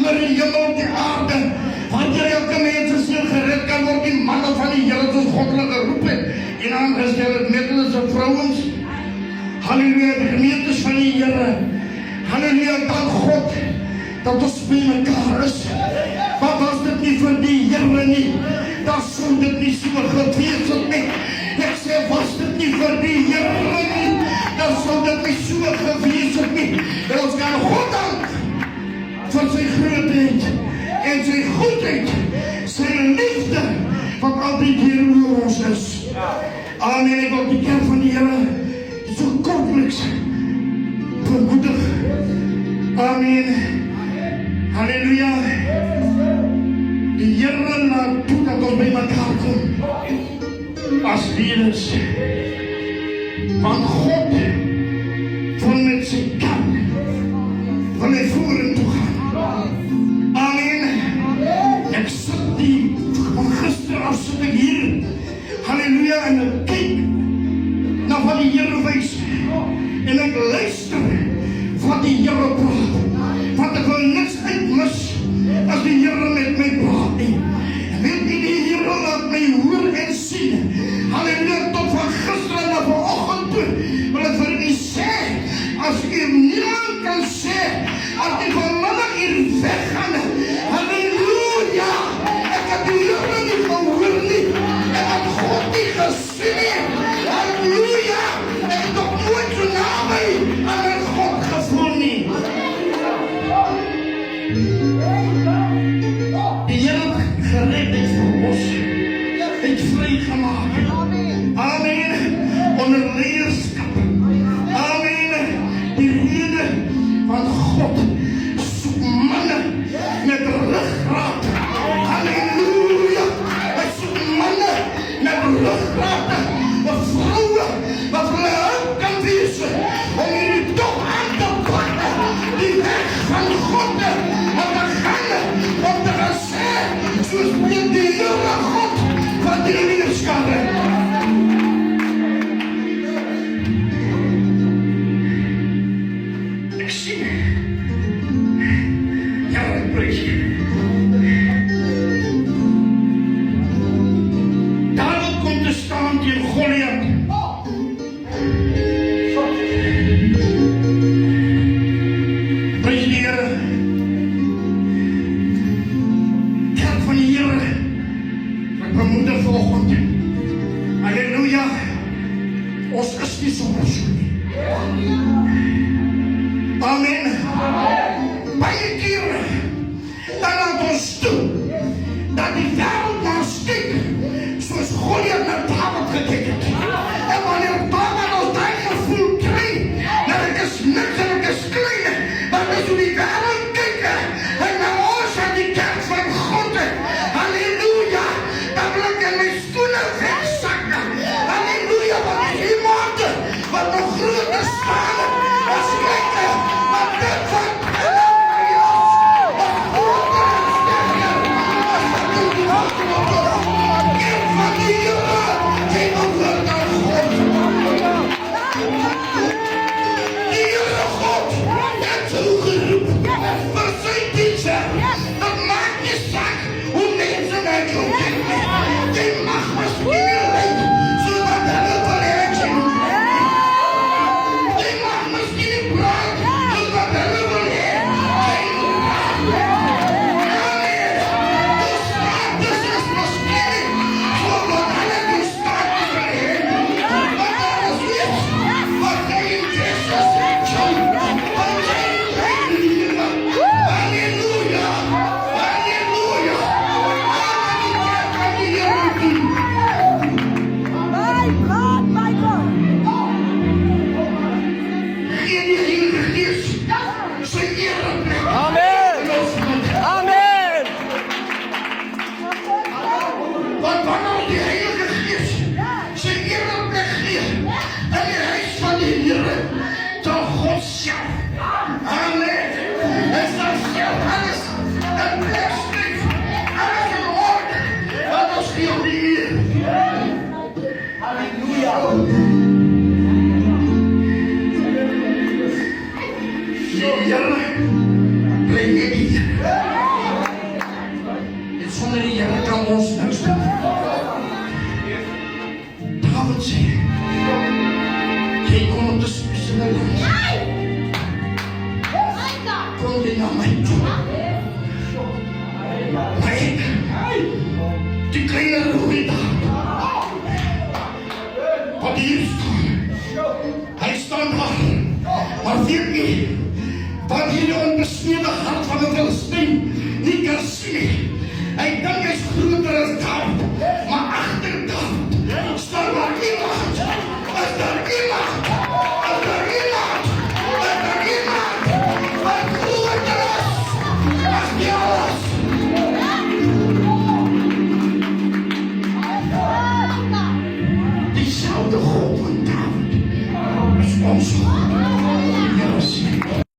onder die hemel op die aarde. Wanneer elke mens is hier gered kan word, die manne van die Here soos goddelik geroep het en aangestel het middels en vrouens. Halleluja, die gemeentes van die Here. Halleluja, dank God dat ons by mekaar is. Want was dit nie vir die Here nie, dan sou dit nie so gewees het nie. Ek sê, was dit nie vir die Here nie, dan sou dit nie so gewees het nie. En ons kan God dank vir sy grootheid en sy goedheid, sy liefde, wat altyd hier oor ons is. Amen, ek wil die kerk van die Here so kortliks vermoedig. Amen. Halleluja. Die Here laat toe dat ons by mekaar kom as leerders. Want God wil met sy kerk wil hy vorentoe gaan. Amen. Ek sit die van gister af sit ek hier. Halleluja, en ek kyk na wat die Here wys. En ek luister wat die Here praat. Want ek wil niks uitmis as die Here met my praat nie. Weet nie, die Here laat my hoor en sien. Halleluja, tot van gister en vanoggend toe. Wil ek vir u sê, as u niemand kan sê, as die vanmiddag hier weggaan, halleluja, ek heb die Here nie gehoor nie, ek heb God nie gesien nie, halleluja, ek het nog nooit so na my aan my God gevoel nie. Die Here gered het vir ons, het vrygemaak. Amen. Onder leierskap. Amen. Die rede van God soek manne met ruggraat. Halleluja. Hy soek manne met ruggraat. Vrouwen wat hulle hulp kan wees om hierdie toch aan te pakken. Die weg van God om te gaan sê, soos met die Here God van die leerskade. Ek sien, ja, ek prees. Dawid kom te staan teen Goliat. Prees die Here. Kerk van die Here, ek bemoedig vanoggend. Halleluja, ons is nie sonder so nie. Amen. Baie kere, dan laat ons toe, dat die wêreld na ons kyk, soos Goliat na Dawid gekyk het. En wanneer Dawid ons daai gevoel kry, dat ek is niks en ek is klein, want dis hoe die wêreld kyk, en na ons aan die kerk van God, halleluja, dan wil ek in my skoene wegzakken, halleluja, want die iemand, wat nog groter staan, as kyk, wat dit van Here, bring it here. na die Here kan ons nou stem. David sê, jy kom op die spesiale land. Kom jy na my toe. Maar ek, die kleine roei daar, wat hier staan, hy staan daar, maar weet nie, wat hierdie onbesnede hart van die Filistyn nie kan sien nie. Hy dink hy's groter as Dawid.